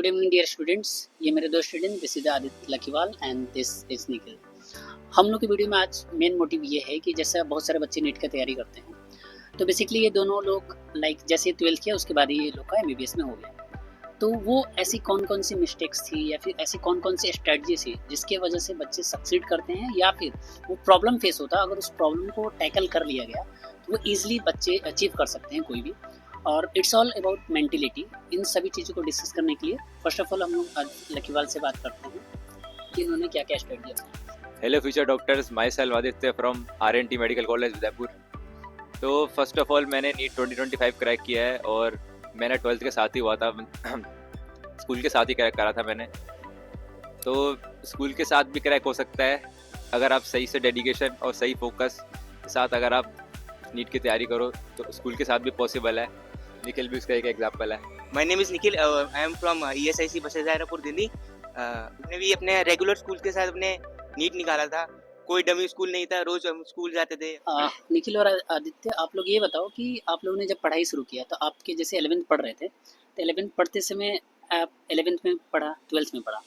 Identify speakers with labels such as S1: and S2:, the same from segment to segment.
S1: Good evening dear students. ये मेरे दो student, this is Aditya Lakiwal and this is Nikhil. हम लोग की वीडियो में आज मेन मोटिव ये है कि जैसे बहुत सारे बच्चे नीट की तैयारी करते हैं, तो बेसिकली ये दोनों लोग जैसे 12th किया उसके बाद ये लोग का एमबीबीएस में हो गया। तो वो ऐसी कौन कौन सी मिस्टेक्स थी या फिर ऐसी कौन कौन सी स्ट्रेटजी थी जिसके वजह से बच्चे सक्सीड करते हैं, या फिर वो प्रॉब्लम फेस होता, अगर उस प्रॉब्लम को टैकल कर लिया गया तो वो ईजिली बच्चे अचीव कर सकते हैं कोई भी। और इट्स ऑल अबाउट मेंटिलिटी। इन सभी चीज़ों को डिस्कस करने के लिए फर्स्ट ऑफ ऑल हम लोग लकीवाल से बात करते हैं कि इन्होंने क्या क्या स्ट्रेटजी अपनाई।
S2: Hello future doctors, my self Aditya from RNT medical college Udaipur. तो फर्स्ट ऑफ ऑल मैंने नीट 2025 क्रैक किया है और मैंने 12th के साथ ही हुआ था स्कूल के साथ ही क्रैक करा था मैंने। तो स्कूल के साथ भी क्रैक हो सकता है अगर आप सही से डेडिकेशन और सही फोकस के साथ अगर आप नीट की तैयारी करो तो स्कूल के साथ भी पॉसिबल है। निखिल भी उसका एक एग्जाम्पल है।
S3: My name is Nikhil, I am from ESIC Basaidarapur Delhi. मैंने भी अपने रेगुलर स्कूल के साथ अपने नीट निकाला था। कोई डमी स्कूल नहीं था, रोज हम स्कूल जाते थे।
S1: निखिल और आदित्य, आप लोग ये बताओ कि आप लोगों ने जब पढ़ाई शुरू किया तो आपके जैसे 11th पढ़ रहे थे, तो 11th पढ़ते समय आप 11th में पढ़ा, 12th में पढ़ा।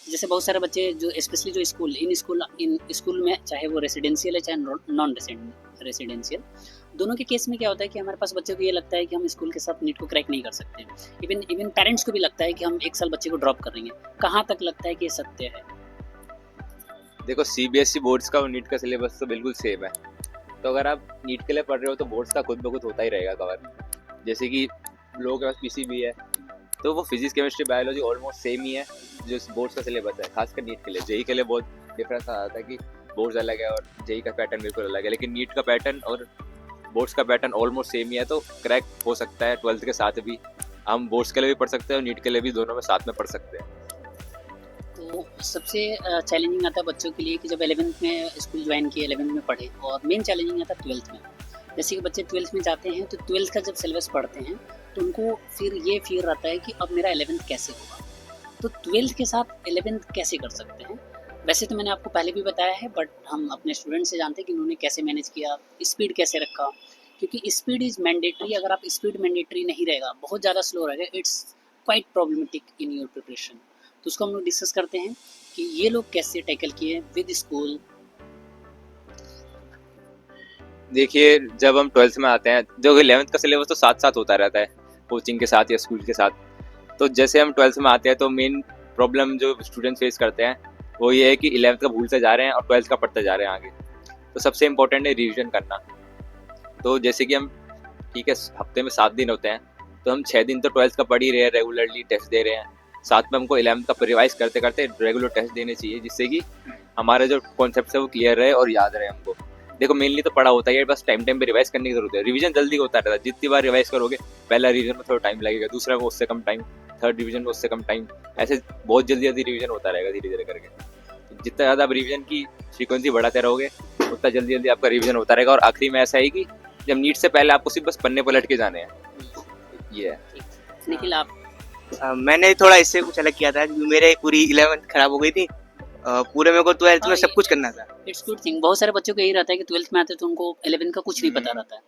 S1: जैसे बहुत सारे बच्चे जो स्पेशली जो इन स्कूल में, चाहे वो रेसिडेंशियल है चाहे नॉन रेसिडेंशियल, दोनों के केस में क्या होता है कि हमारे पास बच्चों को ये लगता है कि हम स्कूल के साथ नीट को क्रैक नहीं कर सकते। इवन पेरेंट्स को भी लगता है कि हम एक साल बच्चे को ड्रॉप कर देंगे। कहाँ तक लगता है कि ये सत्य है?
S2: देखो, CBSE बोर्ड्स का और नीट का सिलेबस तो बिल्कुल सेम है। तो अगर आप नीट के लिए पढ़ रहे हो तो बोर्ड्स का खुद ब खुद होता ही रहेगा कवर। जैसे कि लोगों के पास PCB है तो वो physics chemistry biology almost same ही है जो बोर्ड्स का सिलेबस है। खासकर नीट के लिए, जेई के लिए बहुत डिफरेंस आ जाता है कि बोर्ड्स अलग है और जेई का पैटर्न बिल्कुल अलग है, लेकिन नीट का पैटर्न और बोर्ड्स का पैटर्न ऑलमोस्ट सेम ही है। तो क्रैक हो सकता है 12th के साथ भी। हम बोर्ड्स के लिए भी पढ़ सकते हैं और नीट के लिए भी, दोनों में साथ में पढ़ सकते हैं।
S1: तो सबसे चैलेंजिंग आता है बच्चों के लिए कि जब 11th में स्कूल ज्वाइन किए, 11th में पढ़े, और मेन चैलेंजिंग आता है 12th में। जैसे कि बच्चे 12th में जाते हैं तो 12th का जब सिलेबस पढ़ते हैं तो उनको फिर ये फियर रहता है कि अब मेरा 11th कैसे होगा। तो 12th के साथ 11th कैसे कर सकते हैं? वैसे तो मैंने आपको पहले भी बताया है, बट हम अपने स्टूडेंट से जानते हैं कि उन्होंने कैसे मैनेज किया, स्पीड कैसे रखा। क्योंकि स्पीड इज़ मैंडेटरी। अगर आप स्पीड मैंडेटरी नहीं रहेगा, बहुत ज़्यादा स्लो रहेगा, it's quite problematic in your preparation. तो उसको हम लोग डिस्कस करते हैं कि ये लोग कैसे टैकल किए विद स्कूल।
S2: देखिए, जब हम 12th में आते हैं, जो 11th का सिलेबस तो साथ साथ होता रहता है कोचिंग के साथ या स्कूल के साथ। तो जैसे हम 12th में आते हैं तो मेन प्रॉब्लम जो स्टूडेंट फेस करते हैं वो ये है कि 11th का भूलते जा रहे हैं और 12th का पढ़ते जा रहे हैं आगे। तो सबसे इम्पोर्टेंट है रिवीजन करना। तो जैसे कि हम, ठीक है, हफ्ते में 7 दिन होते हैं तो हम 6 दिन तो 12th का पढ़ ही रहे हैं, रेगुलरली टेस्ट दे रहे हैं। साथ में हमको 11th का रिवाइज करते करते रेगुलर टेस्ट देने चाहिए, जिससे कि हमारे जो कॉन्सेप्ट है वो क्लियर रहे और याद रहे हमको। देखो, मेनली तो पढ़ा होता है, बस टाइम टाइम पे रिवाइज करने की जरूरत है। रिवीजन जल्दी होता रहता है, जितनी बार रिवाइज करोगे, पहला रिवीजन में थोड़ा टाइम लगेगा, दूसरा में उससे कम टाइम, थर्ड रिवीजन में उससे कम टाइम, ऐसे बहुत जल्दी जल्दी रिवीजन होता रहेगा धीरे धीरे करके। जितना ज़्यादा आप रिवीजन की फ्रीक्वेंसी बढ़ाते रहोगे उतना जल्दी जल्दी आपका रिवीजन होता रहेगा। और आखिरी में ऐसा है कि जब नीट से पहले आपको सिर्फ बस पन्ने पलट के जाने हैं। ये है।
S1: निखिल, आप?
S3: मैंने थोड़ा इससे कुछ अलग किया था क्योंकि मेरे पूरी 11th खराब हो गई थी। पूरे मेरे को 12th में सब कुछ करना था।
S1: It's good thing. बहुत सारे बच्चों को यही रहता है कि 12th में आते तो उनको 11th का कुछ नहीं पता रहता है।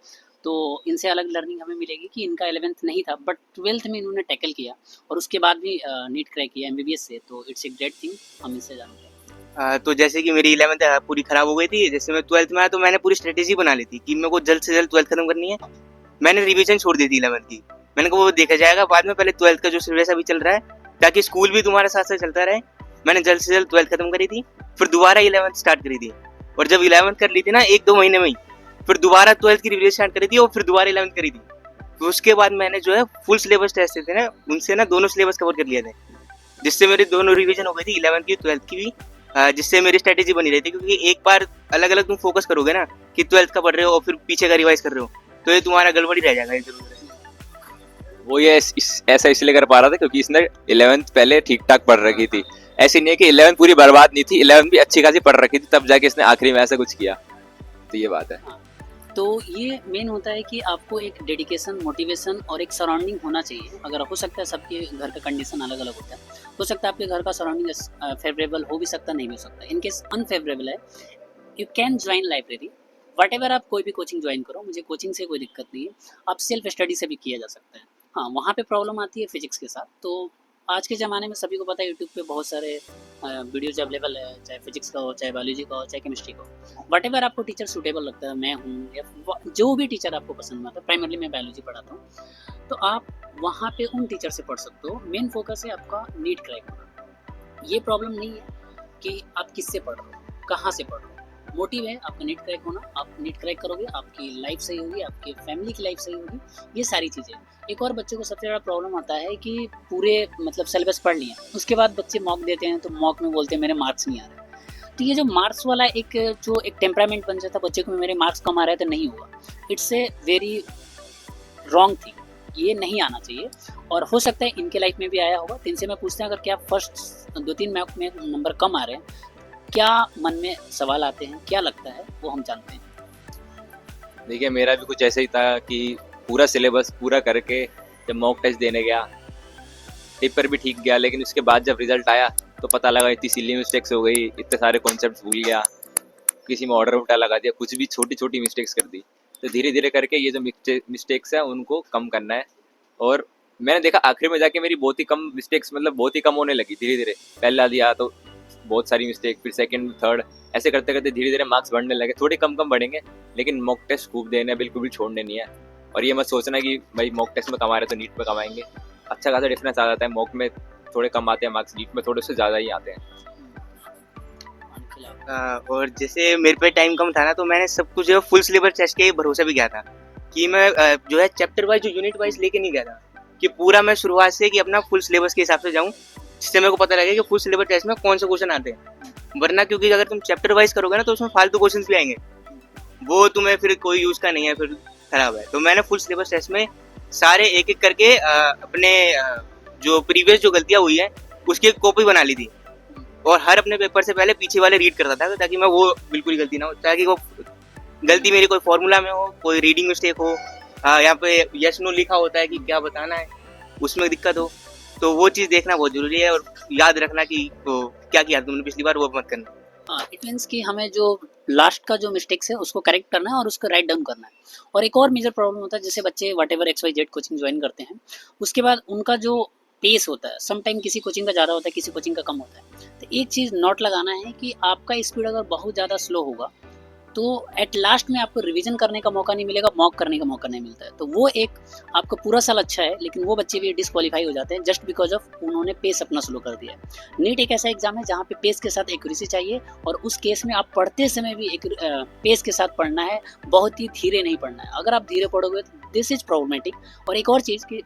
S1: तो इनसे अलग लर्निंग हमें मिलेगी कि इनका 11th नहीं था, बट 12th में इन्होंने टैकल किया और उसके बाद भी नीट क्रैक किया MBBS से। तो इट्स ए ग्रेट थिंग, हम इनसे जानते हैं।
S3: तो जैसे कि मेरी 11th पूरी खराब हो गई थी, जैसे मैं 12th में आया तो मैंने पूरी स्ट्रेटेजी बना ली थी कि मेरे को जल्द से जल्द 12th खत्म करनी है। मैंने रिवीजन छोड़ दी थी 11th की। मैंने कहा वो देखा जाएगा बाद में, पहले 12th का जो सिलेबस अभी चल रहा है, ताकि स्कूल भी तुम्हारे साथ साथ चलता रहे। मैंने जल्द से जल्द 12th खत्म करी थी, फिर दोबारा 11th स्टार्ट करी थी। और जब 11th कर ली थी ना 1-2 महीने में ही, फिर दोबारा 12th की रिवीजन स्टार्ट करी थी और फिर दोबारा 11th करी थी। तो उसके बाद मैंने जो है फुल सिलेबस टेस्ट थे ना, उनसे ना दोनों सिलेबस कवर कर लिए थे, जिससे मेरी दोनों रिवीजन हो गई थी, 11th की 12th की भी। जिससे मेरी स्ट्रेटेजी बनी रहती है, क्योंकि एक बार अलग अलग तुम फोकस करोगे ना कि 12th का पढ़ रहे हो और फिर पीछे का रिवाइज कर रहे हो, तो ये तुम्हारा गड़बड़ी रह जाएगा इधर उधर।
S2: वो ये ऐसा इसलिए कर पा रहा था क्योंकि इसने 11th पहले ठीक ठाक पढ़ रखी थी। ऐसी नहीं है कि 11th पूरी बर्बाद नहीं थी, 11th भी अच्छी खासी पढ़ रखी थी, तब जाके इसने आखिरी में ऐसा कुछ किया। तो ये बात है।
S1: तो ये मेन होता है कि आपको एक डेडिकेशन, मोटिवेशन और एक सराउंडिंग होना चाहिए। अगर हो सकता है सबके घर का कंडीशन अलग अलग होता है, हो सकता है आपके घर का सराउंडिंग फेवरेबल हो भी सकता, नहीं भी हो सकता। इनकेस अनफेवरेबल है, you can join library. What ever, आप कोई भी कोचिंग ज्वाइन करो, मुझे कोचिंग से कोई दिक्कत नहीं है, आप सेल्फ स्टडी से भी किया जा सकता है। हाँ, वहाँ पे प्रॉब्लम आती है फिजिक्स के साथ। तो आज के ज़माने में सभी को पता है यूट्यूब पे बहुत सारे वीडियोज अवेलेबल है, चाहे फिजिक्स का हो, चाहे बायोलॉजी का हो, चाहे केमिस्ट्री का हो। वट एवर आपको टीचर सूटेबल लगता है, मैं हूँ या जो भी टीचर आपको पसंद आता है, प्राइमरली मैं बायोलॉजी पढ़ाता हूँ, तो आप वहाँ पे उन टीचर से पढ़ सकते हो। मेन फोकस है आपका नीट क्रैक होना। ये प्रॉब्लम नहीं है कि आप किससे पढ़ रहे हो, कहाँ से पढ़ रहे हो। मोटिव है आपका नीट क्रैक होना। आप नीट क्रैक करोगे, आपकी लाइफ सही होगी, आपकी फैमिली की लाइफ सही होगी, ये सारी चीज़ें। एक और बच्चे को सबसे ज़्यादा प्रॉब्लम आता है कि पूरे मतलब सिलेबस पढ़ लिया, उसके बाद बच्चे मॉक देते हैं, तो मॉक में बोलते हैं मेरे मार्क्स नहीं आ रहे। तो ये जो मार्क्स वाला एक टेम्परामेंट बन जाता है बच्चे को, मेरे मार्क्स कम आ रहे हैं तो नहीं होगा, it's a very wrong thing. ये नहीं आना चाहिए और हो सकता है इनके लाइफ में भी आया होगा। तो इनसे मैं पूछता हूँ, अगर क्या फर्स्ट 2-3 मार्क में नंबर कम आ रहे हैं, क्या मन में सवाल आते हैं, क्या लगता है, वो हम जानते हैं।
S2: देखिए मेरा भी कुछ ऐसा ही था कि पूरा सिलेबस पूरा करके जब मॉक टेस्ट देने गया, पेपर भी ठीक गया, लेकिन उसके बाद जब रिजल्ट आया तो पता लगा इतनी सिली मिस्टेक्स हो गई, इतने सारे कॉन्सेप्ट भूल गया, किसी में ऑर्डर उल्टा लगा दिया, कुछ भी छोटी छोटी मिस्टेक्स कर दी। तो धीरे धीरे करके ये जो मिस्टेक्स है उनको कम करना है। और मैंने देखा आखिर में जाके मेरी बहुत ही कम मिस्टेक्स, मतलब बहुत ही कम होने लगी धीरे धीरे। पहला दिया तो बहुत सारी मिस्टेक, फिर सेकंड थर्ड, ऐसे करते करते धीरे धीरे मार्क्स बढ़ने लगे। थोड़े कम कम बढ़ेंगे, लेकिन मॉक टेस्ट खूब देने, बिल्कुल भी छोड़ने नहीं है। और ये मत सोचना कि भाई मॉक टेस्ट में कमा रहे तो नीट में कमाएंगे। अच्छा खासा डिफरेंस आ जाता है, मॉक में थोड़े कम आते हैं मार्क्स, नीट में थोड़े से ज़्यादा ही आते हैं।
S3: और जैसे मेरे पे टाइम कम था ना, तो मैंने सब कुछ जो फुल सिलेबस टेस्ट के भरोसा भी किया था कि मैं जो है चैप्टर वाइज, जो यूनिट वाइज लेके नहीं गया था कि पूरा मैं शुरुआत से कि अपना फुल सिलेबस के हिसाब से जाऊँ, जिससे मेरे को पता लगे कि फुल सिलेबस टेस्ट में कौन से क्वेश्चन आते हैं। वरना क्योंकि अगर तुम चैप्टर वाइज करोगे ना, तो उसमें फालतू क्वेश्चन भी आएंगे, वो तुम्हें फिर कोई यूज का नहीं है, फिर खराब है। तो मैंने फुल सिलेबस टेस्ट में सारे एक एक करके अपने जो प्रीवियस जो गलतियां हुई है उसकी एक कॉपी बना ली थी, और हर अपने पेपर से पहले पीछे वाले रीड करता था, ताकि मैं वो बिल्कुल गलती ना हो, ताकि वो गलती मेरी कोई फॉर्मूला में हो, कोई रीडिंग मिस्टेक हो, यहाँ पे यस नो लिखा होता है कि क्या बताना है, उसमें दिक्कत हो। तो वो चीज़ देखना बहुत जरूरी है, और याद रखना कि तो क्या किया तुमने पिछली बार, वो मत करना।
S1: इट मीन्स कि हमें जो लास्ट का जो मिस्टेक्स है उसको करेक्ट करना है और उसको राइट डाउन करना है। और एक और मेजर प्रॉब्लम होता है, जैसे बच्चे what ever XYZ coaching join करते हैं, उसके बाद उनका जो पेस होता है, सम टाइम किसी कोचिंग का ज़्यादा होता है, किसी कोचिंग का कम होता है। तो एक चीज़ नोट लगाना है कि आपका स्पीड अगर बहुत ज़्यादा स्लो होगा, तो एट लास्ट में आपको रिवीजन करने का मौका नहीं मिलेगा, मॉक करने का मौका नहीं मिलता है। तो वो एक आपका पूरा साल अच्छा है, लेकिन वो बच्चे भी डिस्क्वालीफाई हो जाते हैं जस्ट बिकॉज ऑफ उन्होंने पेस अपना स्लो कर दिया है। नीट एक ऐसा एग्जाम है जहाँ पे पेस के साथ एक्यूरेसी चाहिए, और उस केस में आप पढ़ते समय भी एक पेस के साथ पढ़ना है, बहुत ही धीरे नहीं पढ़ना है। अगर आप धीरे पढ़ोगे तो दिस इज प्रॉब्लमेटिक। और एक और चीज़ कि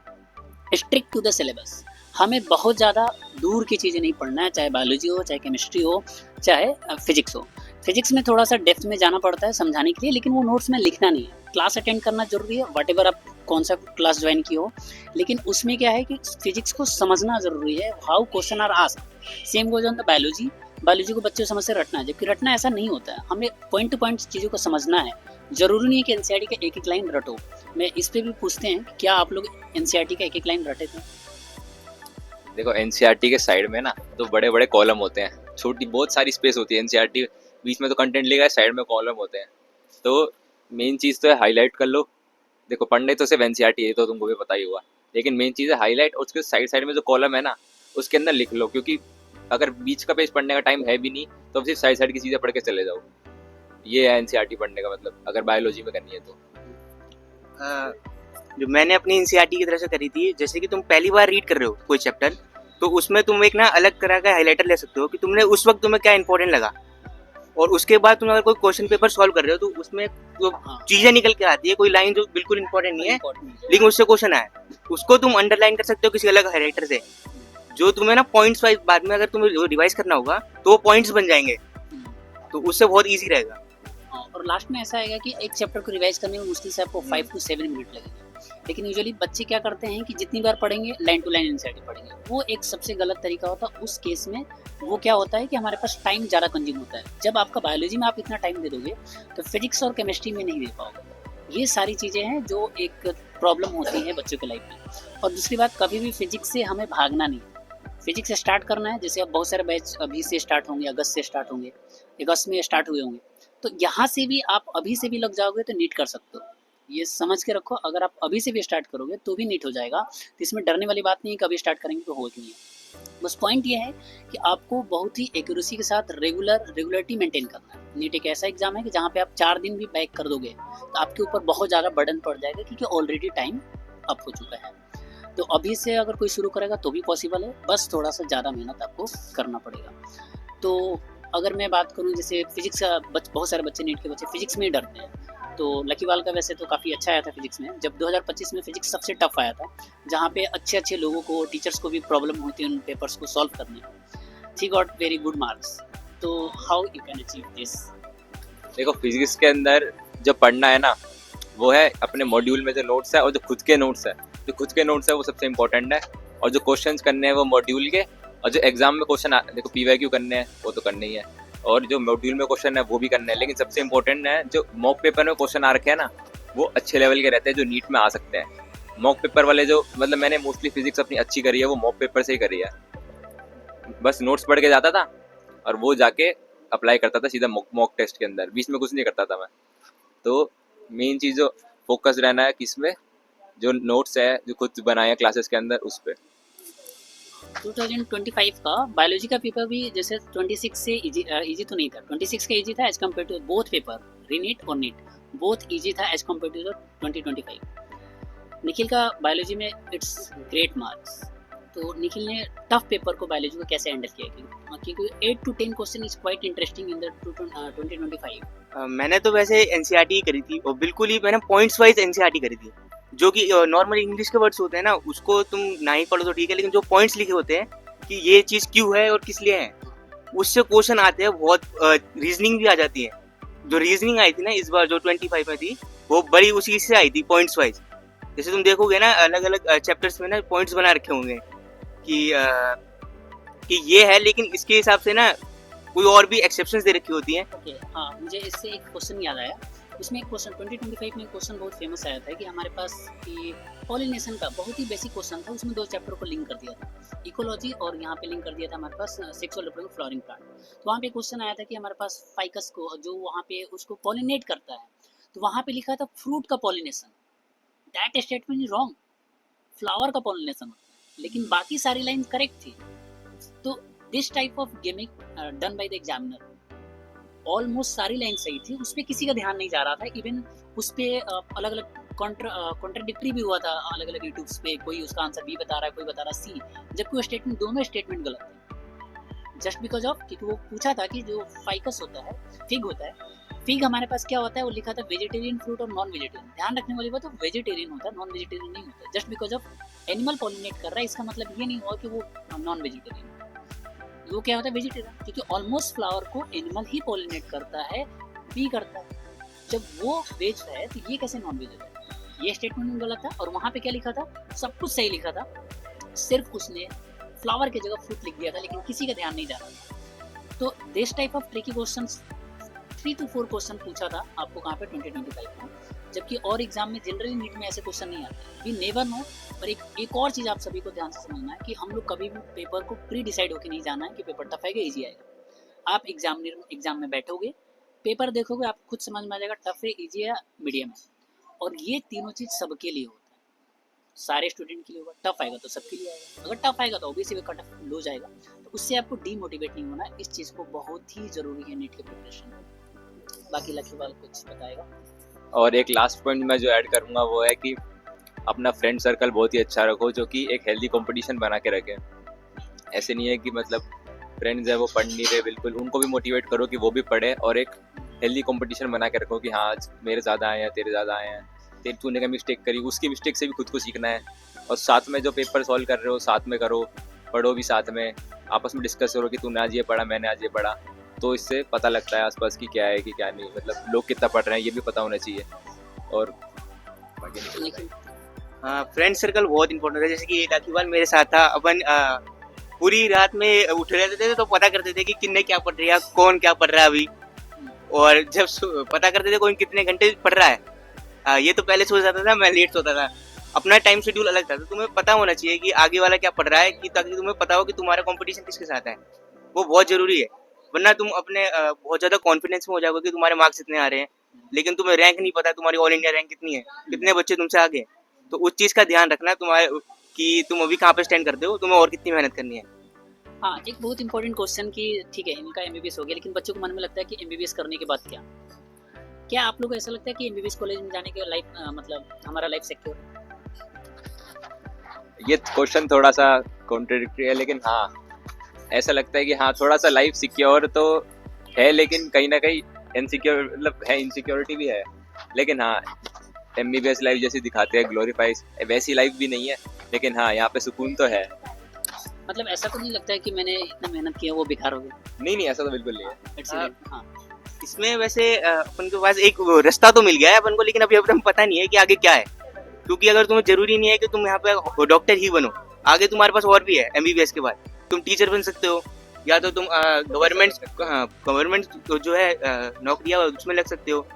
S1: स्ट्रिक्ट टू द सिलेबस, हमें बहुत ज़्यादा दूर की चीज़ें नहीं पढ़ना है, चाहे बायोलॉजी हो, चाहे केमिस्ट्री हो, चाहे फिजिक्स हो। फिजिक्स में थोड़ा सा डेप्थ में जाना पड़ता है समझाने के लिए, लेकिन वो नोट्स में लिखना नहीं है। क्लास अटेंड करना जरूरी है, वट एवर आप कौन सा क्लास ज्वाइन की हो, लेकिन उसमें क्या है कि फिजिक्स को समझना जरूरी है, how question are asked. Same goes on the biology. Biology को बच्चों समझ से रटना है, जबकि रटना ऐसा नहीं होता है, हमें पॉइंट टू पॉइंट चीज़ों को समझना है। जरूरी नहीं है कि एनसीईआरटी का एक एक लाइन रटो। मैं इस पे भी पूछते हैं कि क्या आप लोग एनसीईआरटी का एक एक लाइन रटे थे?
S2: देखो एनसीईआरटी के साइड में ना तो बड़े बड़े कॉलम होते हैं, छोटी बहुत सारी स्पेस होती है। एनसीईआरटी बीच में तो कंटेंट लिखा है, साइड में कॉलम होते हैं। तो मेन चीज़ तो है हाईलाइट कर लो। देखो पढ़ने तो सिर्फ एनसीईआरटी है, तो तुमको भी पता ही हुआ, लेकिन मेन चीज़ है हाईलाइट, और उसके साइड साइड में जो कॉलम है ना उसके अंदर लिख लो, क्योंकि अगर बीच का पेज पढ़ने का टाइम है भी नहीं तो अब सिर्फ साइड साइड की चीज़ें पढ़ के चले जाओ। ये है एनसीईआरटी पढ़ने का मतलब, अगर बायोलॉजी में करनी है तो।
S3: जो मैंने अपनी एनसीईआरटी की तरफ से करी थी, जैसे कि तुम पहली बार रीड कर रहे हो कोई चैप्टर, तो उसमें तुम एक ना अलग तरह का हाईलाइटर ले सकते हो कि तुमने उस वक्त तुम्हें क्या इंपॉर्टेंट लगा, और उसके बाद तुम अगर कोई क्वेश्चन पेपर सॉल्व कर रहे हो तो उसमें जो चीजें निकल के आती है, कोई लाइन जो बिल्कुल इंपॉर्टेंट नहीं है लेकिन उससे क्वेश्चन आया, उसको तुम अंडरलाइन कर सकते हो किसी अलग हाईलाइटर से, जो तुम्हें ना पॉइंट्स वाइज बाद में अगर तुम्हें रिवाइज करना होगा तो वो पॉइंट्स बन जाएंगे, तो उससे बहुत ईजी रहेगा।
S1: और लास्ट में ऐसा आएगा कि एक चैप्टर को रिवाइज करने में मुश्किल से आपको 5 to 7 मिनट लगेगा। लेकिन यूजुअली बच्चे क्या करते हैं कि जितनी बार पढ़ेंगे लाइन टू लाइन एनसीईआरटी पढ़ेंगे, वो एक सबसे गलत तरीका होता है। उस केस में वो क्या होता है कि हमारे पास टाइम ज़्यादा कंज्यूम होता है। जब आपका बायोलॉजी में आप इतना टाइम दे दोगे तो फिजिक्स और केमिस्ट्री में नहीं दे पाओगे। ये सारी चीज़ें हैं जो एक प्रॉब्लम होती है बच्चों के लाइफ में। और दूसरी बात, कभी भी फिजिक्स से हमें भागना नहीं है, फिजिक्स से स्टार्ट करना है। जैसे अब बहुत सारे बैच अभी से स्टार्ट होंगे, अगस्त से स्टार्ट होंगे, अगस्त में स्टार्ट हुए होंगे, तो यहाँ से भी आप अभी से भी लग जाओगे तो नीट कर सकते हो। ये समझ के रखो, अगर आप अभी से भी स्टार्ट करोगे तो भी नीट हो जाएगा। तो इसमें डरने वाली बात नहीं है कि अभी स्टार्ट करेंगे तो होगा कि नहीं। बस पॉइंट ये है कि आपको बहुत ही एक्यूरेसी के साथ रेगुलरिटी मेंटेन करना है। नीट एक ऐसा एग्जाम है कि जहाँ पे आप 4 दिन भी बैक कर दोगे तो आपके ऊपर बहुत ज़्यादा बर्डन पड़ जाएगा, क्योंकि ऑलरेडी टाइम अप हो चुका है। तो अभी से अगर कोई शुरू करेगा तो भी पॉसिबल है, बस थोड़ा सा ज़्यादा मेहनत आपको करना पड़ेगा। तो अगर मैं बात करूँ, जैसे फिजिक्स का बहुत सारे बच्चे, नीट के बच्चे फिजिक्स में ही डरते हैं। तो लकीवाल का वैसे तो काफ़ी अच्छा आया था फिजिक्स में। जब 2025 में फिजिक्स सबसे टफ आया था, जहाँ पे अच्छे लोगों को, टीचर्स को भी प्रॉब्लम होती है उन पेपर्स को सॉल्व करने में। He got very good marks. तो how you can achieve this?
S2: देखो, फिजिक्स के अंदर जो पढ़ना है ना, वो है अपने मॉड्यूल में जो नोट्स है और जो खुद के नोट्स है। जो खुद के नोट्स है वो सबसे इम्पोर्टेंट है, और जो क्वेश्चंस करने हैं वो मॉड्यूल के, और जो एग्जाम में क्वेश्चन देखो पीवाईक्यू करने हैं वो तो करने ही है, और जो मॉड्यूल में क्वेश्चन है वो भी करने हैं। लेकिन सबसे इम्पोर्टेंट है जो मॉक पेपर में क्वेश्चन आ रखे हैं ना, वो अच्छे लेवल के रहते हैं, जो नीट में आ सकते हैं। मॉक पेपर वाले जो, मतलब मैंने मोस्टली फिजिक्स अपनी अच्छी करी है वो मॉक पेपर से ही करी है। बस नोट्स पढ़ के जाता था और वो जाके अप्लाई करता था सीधा मॉक टेस्ट के अंदर, बीच में कुछ नहीं करता था मैं। तो मेन चीज़ जो फोकस रहना है किसमें, जो नोट्स है जो खुद बनाए हैं क्लासेस के अंदर, उस पर।
S1: 2025 का बायोलॉजी का पेपर भी जैसे 26 से इजी तो नहीं था, 26 का इजी था as compare to both paper, reNEET और नीट, बोथ इजी था एज कम्पेयर टू 2025। निखिल का बायोलॉजी में इट्स ग्रेट मार्क्स। तो निखिल ने टफ पेपर को बायोलॉजी को कैसे हैंडल किया, क्योंकि 8 to 10 question is quite interesting in the 2025।
S3: मैंने तो वैसे एनसीईआरटी करी थी, और बिल्कुल ही मैंने पॉइंट्स वाइज एनसीईआरटी करी थी। जो कि नॉर्मल इंग्लिश के वर्ड्स होते हैं ना, उसको तुम ना ही पढ़ो तो ठीक है, लेकिन जो पॉइंट्स लिखे होते हैं कि ये चीज़ क्यों है और किस लिए है, उससे क्वेश्चन आते हैं। बहुत रीजनिंग भी आ जाती है। जो रीजनिंग आई थी ना इस बार जो 25 में थी, वो बड़ी उसी से आई थी, पॉइंट्स वाइज। जैसे तुम देखोगे ना अलग अलग चैप्टर्स में ना पॉइंट्स बना रखे होंगे कि ये है, लेकिन इसके हिसाब से ना कोई और भी एक्सेप्शंस दे रखी होती हैं।
S1: ओके, हाँ, मुझे इससे एक क्वेश्चन याद आया। उसमें एक क्वेश्चन 2025 में क्वेश्चन बहुत फेमस आया था कि हमारे पास कि पॉलिनेशन का बहुत ही बेसिक क्वेश्चन था। उसमें 2 चैप्टर को लिंक कर दिया था, इकोलॉजी, और यहाँ पे लिंक कर दिया था हमारे पास सेक्सुअल रिप्रोडक्टिव फ्लावरिंग प्लांट। तो वहाँ पे क्वेश्चन आया था कि हमारे पास फाइकस को जो वहाँ पे उसको पॉलिनेट करता है, तो वहाँ पे लिखा था फ्रूट का pollination. That statement is wrong, flower का पॉलिनेशन होता है, लेकिन बाकी सारी लाइन करेक्ट थी। तो this type of gimmick done by the examiner, almost सारी लाइन सही थी, उस पर किसी का ध्यान नहीं जा रहा था। इवन उस पर अलग अलग कॉन्ट्राडिक्टरी भी हुआ था अलग अलग यूट्यूब्स पे। कोई उसका आंसर बी बता रहा है, कोई बता रहा सी, जबकि वो स्टेटमेंट, दोनों स्टेटमेंट गलत थे। जस्ट बिकॉज ऑफ, क्योंकि वो पूछा था कि जो फाइकस होता है, फिग होता है, फिग हमारे पास क्या होता है, वो लिखा था वेजिटेरियन फ्रूट और नॉन वेजिटेरियन। ध्यान रखने वाली बात, तो वेजिटेरियन होता है, नॉन वेजिटेरियन नहीं होता। Just because of animal pollinate कर रहा है, इसका मतलब ये नहीं हुआ कि वो नॉन वेजिटेरियन। वो क्या होता है, वेजिटेरियन, क्योंकि ऑलमोस्ट फ्लावर को एनिमल ही पॉलिनेट करता है, बी करता है। जब वो वेज है तो ये कैसे नॉन वेज होता है? ये स्टेटमेंट गलत था। और वहाँ पे क्या लिखा था, सब कुछ सही लिखा था, सिर्फ उसने फ्लावर की जगह फ्रूट लिख दिया था, लेकिन किसी का ध्यान नहीं जा रहा था। तो this type of tricky question 3 to 4 question पूछा था आपको कहाँ पे 2025 में, जबकि और एग्जाम में जनरली नीट में ऐसे क्वेश्चन नहीं आते। We never know. पर एक और चीज़ आप सभी को ध्यान से समझना है कि हम लोग कभी भी पेपर को प्री डिसाइड होकर नहीं जाना है कि पेपर टफ आएगा ईजी आएगा। आप एग्जाम में बैठोगे, पेपर देखोगे, आपको खुद समझ में आ जाएगा टफ है, ईजी है, मीडियम है। और ये तीनों चीज़ सबके लिए होता है, सारे स्टूडेंट के लिए होगा। टफ आएगा तो सबके लिए आएगा, अगर टफ आएगा तो ऑब्वियसली कट ऑफ लो जाएगा। तो उससे आपको डीमोटिवेट नहीं होना है। इस चीज़ को बहुत ही ज़रूरी है नीट के प्रिपरेशन में। बाकी लकीवाल कुछ बताएगा।
S2: और एक लास्ट पॉइंट मैं जो ऐड करूँगा वो है कि अपना फ्रेंड सर्कल बहुत ही अच्छा रखो, जो कि एक हेल्दी कंपटीशन बना के रखें। ऐसे नहीं है कि मतलब फ्रेंड्स है वो पढ़ नहीं रहे बिल्कुल, उनको भी मोटिवेट करो कि वो भी पढ़े, और एक हेल्दी कंपटीशन बना के रखो कि हाँ आज मेरे ज़्यादा आए हैं, तेरे ज़्यादा आए हैं, तेरे तूने का मिस्टेक करी, उसकी मिस्टेक से भी खुद को सीखना है। और साथ में जो पेपर सॉल्व कर रहे हो साथ में करो, पढ़ो भी साथ में, आपस में डिस्कस करो कि तूने आज ये पढ़ा, मैंने आज ये पढ़ा। तो इससे पता लगता है आसपास की क्या है कि क्या नहीं, मतलब लोग कितना पढ़ रहे हैं ये भी पता होना चाहिए। और
S3: हाँ, फ्रेंड सर्कल बहुत इंपॉर्टेंट है। जैसे कि लकीवाल मेरे साथ था, अपन पूरी रात में उठ रहते थे तो पता करते थे कि किन्ने क्या पढ़ रहा है, कौन क्या पढ़ रहा है अभी, और जब पता करते थे कौन कितने घंटे पढ़ रहा है। ये तो पहले सो जाता था, मैं लेट सोता था, अपना टाइम शेड्यूल अलग था। तो तुम्हें पता होना चाहिए कि आगे वाला क्या पढ़ रहा है, कि ताकि तुम्हें पता हो कि तुम्हारा कंपटीशन किसके साथ है। वो बहुत जरूरी है, वरना तुम अपने बहुत ज़्यादा कॉन्फिडेंस में हो जाओगे कि तुम्हारे मार्क्स इतने आ रहे हैं, लेकिन तुम्हें रैंक नहीं पता तुम्हारी ऑल इंडिया रैंक कितनी है, कितने बच्चे तुमसे आगे। तो उस चीज़ का ध्यान रखना तुम्हारे कि तुम अभी कहाँ पे स्टैंड करते हो, तुम्हें और कितनी मेहनत करनी है।
S1: हाँ, एक बहुत इंपॉर्टेंट क्वेश्चन कि ठीक है इनका एमबीबीएस हो गया, लेकिन बच्चों को मन में लगता है कि एमबीबीएस करने के बाद क्या? क्या आप लोगों को ऐसा लगता है कि एमबीबीएस कॉलेज में जाने के लाइफ मतलब हमारा लाइफ सिक्योर है?
S2: ये क्वेश्चन थोड़ा सा कॉन्ट्रडिक्टरी है, लेकिन हाँ ऐसा लगता है कि हाँ थोड़ा सा लाइफ सिक्योर तो है, लेकिन कहीं ना कहीं इनसिक्योर मतलब है, इनसिक्योरिटी भी है। लेकिन हाँ एमबीबीएस लाइफ जैसी दिखाते हैं ग्लोरीफाई, वैसी लाइफ भी नहीं है, लेकिन हाँ यहाँ पे सुकून तो है।
S1: मतलब ऐसा तो नहीं लगता है कि मैंने इतना मेहनत किया वो बेकार हो गया?
S2: नहीं नहीं, ऐसा तो बिल्कुल नहीं है।
S1: इट्स हाँ,
S3: इसमें वैसे अपन के पास एक वो रास्ता तो मिल गया है अपन को, लेकिन अभी अपन पता नहीं है कि आगे क्या है। क्योंकि अगर तुम्हें जरूरी नहीं है कि तुम यहाँ पे डॉक्टर ही बनो, आगे तुम्हारे पास और भी है। एमबीबीएस के बाद तुम टीचर बन सकते हो, या तो तुम गवर्नमेंट जो है नौकरियां उसमें लग सकते हो,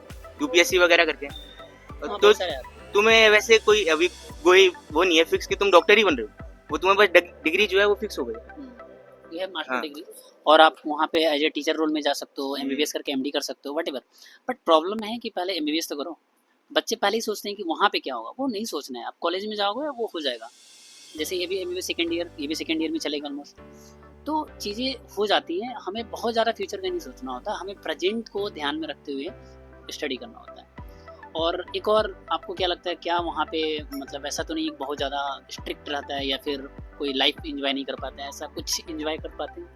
S3: यूपीएससी वगैरह करके।
S1: हाँ,
S3: तो
S1: बहुत सारे हैं।
S3: तुम्हें वैसे कोई अभी कोई वो नहीं है फिक्स कि तुम डॉक्टर ही बन रहे हो, वो तुम्हें बस डिग्री जो है वो फिक्स हो गई।
S1: यू हैव मास्टर
S3: हाँ।
S1: डिग्री और आप वहाँ पे एज ए टीचर रोल में जा सकते हो, एमबीबीएस करके एमडी कर सकते हो, व्हाटएवर। बट प्रॉब्लम है कि पहले एमबीबीएस तो करो। बच्चे पहले ही सोचते हैं कि वहाँ पे क्या होगा, वो नहीं सोचना है। आप कॉलेज में जाओगे वो हो जाएगा। जैसे ये भी एमबीबीएस सेकंड ईयर, ये भी सेकंड ईयर में चलेगा ऑलमोस्ट। तो चीज़ें हो जाती हैं, हमें बहुत ज़्यादा फ्यूचर का नहीं सोचना होता, हमें प्रेजेंट को ध्यान में रखते हुए स्टडी करना होता है। और एक और आपको क्या लगता है, क्या वहाँ पे मतलब ऐसा तो नहीं बहुत ज़्यादा स्ट्रिक्ट रहता है या फिर कोई लाइफ एंजॉय नहीं कर पाता है, ऐसा कुछ एंजॉय कर पाते हैं?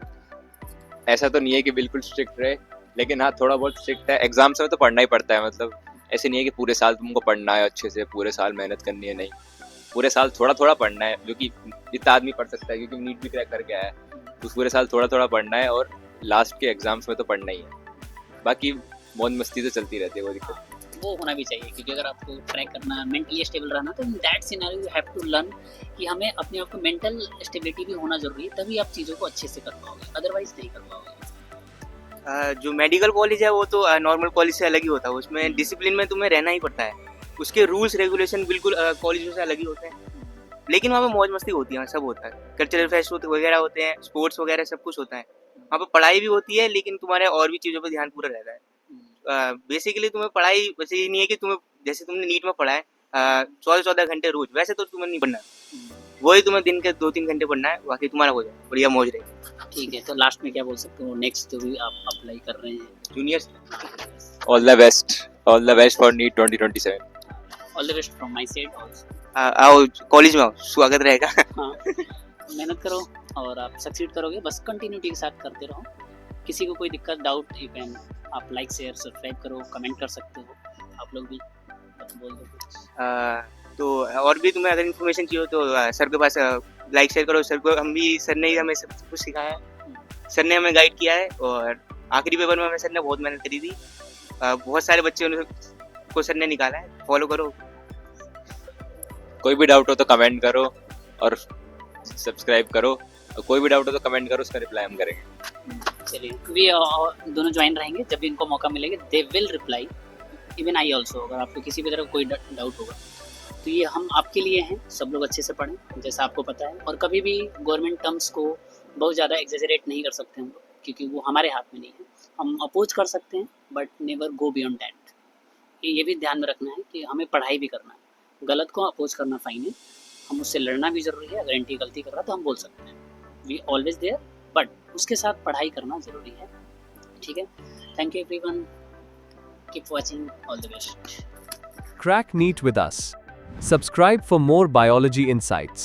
S2: ऐसा तो नहीं है कि बिल्कुल स्ट्रिक्ट रहे, लेकिन हाँ थोड़ा बहुत स्ट्रिक्ट है। एग्जाम्स में तो पढ़ना ही पड़ता है, मतलब ऐसे नहीं है कि पूरे साल तुमको पढ़ना है अच्छे से, पूरे साल मेहनत करनी है, नहीं। पूरे साल थोड़ा थोड़ा पढ़ना है, जो कि जितना आदमी पढ़ सकता है, क्योंकि नीट भी क्रैक करके आया है, तो पूरे साल थोड़ा थोड़ा पढ़ना है, और लास्ट के एग्जाम्स में तो पढ़ना ही है। बाकी मौज मस्ती तो चलती रहती है, वो दिक्कत
S1: वो होना भी चाहिए, क्योंकि अगर आपको ट्रैक करना है, मेंटली स्टेबल रहना, तो in that scenario you have to learn कि हमें अपने आप को मेंटल स्टेबिलिटी भी होना जरूरी है, तभी आप चीज़ों को अच्छे से कर पाओगे, अदरवाइज नहीं कर पाओगे।
S3: जो मेडिकल कॉलेज है वो तो नॉर्मल कॉलेज से अलग ही होता है, उसमें डिसिप्लिन में तुम्हें रहना ही पड़ता है। उसके रूल्स रेगुलेशन बिल्कुल कॉलेजों से अलग ही होते हैं, लेकिन वहाँ पे मौज मस्ती होती है, सब होता है। कल्चरल फेस्ट वगैरह होते हैं, स्पोर्ट्स वगैरह सब कुछ होता है। वहाँ पे पढ़ाई भी होती है, लेकिन तुम्हारे और भी चीज़ों पे ध्यान पूरा रहता है। बेसिकली तुम्हें पढ़ाई वैसे ये नहीं है कि तुम्हें जैसे तुमने नीट में पढ़ा है 14-14 घंटे रोज, वैसे तो तुम्हें नहीं पढ़ना है। वही तुम्हें दिन के 2-3 घंटे पढ़ना है, बाकी तुम्हारा हो जाए बढ़िया मौज रहेगी।
S1: ठीक है, तो लास्ट में क्या बोल सकते हो, नेक्स्ट जो भी आप अप्लाई कर रहे हैं
S3: juniors,
S2: all the best for NEET 2027।
S1: All the best from my side also.
S3: आओ कॉलेज में आओ, स्वागत रहेगा।
S1: हाँ, मेहनत करो और आप सक्सीड करोगे, बस कंटिन्यूटी के साथ करते रहो। किसी को कोई दिक्कत डाउट यू कैन आप लाइक शेयर सब्सक्राइब करो, कमेंट कर सकते हो आप लोग भी, बोल दो कुछ।
S3: तो और भी तुम्हें अगर इन्फॉर्मेशन चाहिए हो तो सर के पास लाइक शेयर करो। सर को सर ने ही हमें सब कुछ सिखाया है, सर ने हमें गाइड किया है, और आखिरी पेपर में हमें सर ने बहुत मेहनत करी थी। बहुत सारे बच्चों को सर ने निकाला है, फॉलो करो।
S2: कोई भी डाउट हो तो कमेंट करो और सब्सक्राइब करो, और कोई भी डाउट हो तो कमेंट करो, उसका रिप्लाई हम करेंगे।
S1: चलिए, वे दोनों ज्वाइन रहेंगे, जब भी इनको मौका मिलेगा they will reply, even I also. अगर आपको किसी भी तरह का कोई डाउट होगा तो ये हम आपके लिए हैं। सब लोग अच्छे से पढ़ें जैसा आपको पता है, और कभी भी गवर्नमेंट टर्म्स को बहुत ज़्यादा एग्जेजरेट नहीं कर सकते हम लोग, क्योंकि वो हमारे हाथ में नहीं है। हम अपोज कर सकते हैं but never go beyond that. ये भी ध्यान में रखना है कि हमें पढ़ाई भी करना है, गलत को अपोज करना फाइन है, हम उससे लड़ना भी ज़रूरी है। अगर एंटी गलती कर रहा तो हम बोल सकते हैं, वी ऑलवेज देयर, बट उसके साथ पढ़ाई करना ज़रूरी है। ठीक है, thank you everyone, keep watching, all the best.
S4: Crack NEET with us. Subscribe for more biology insights.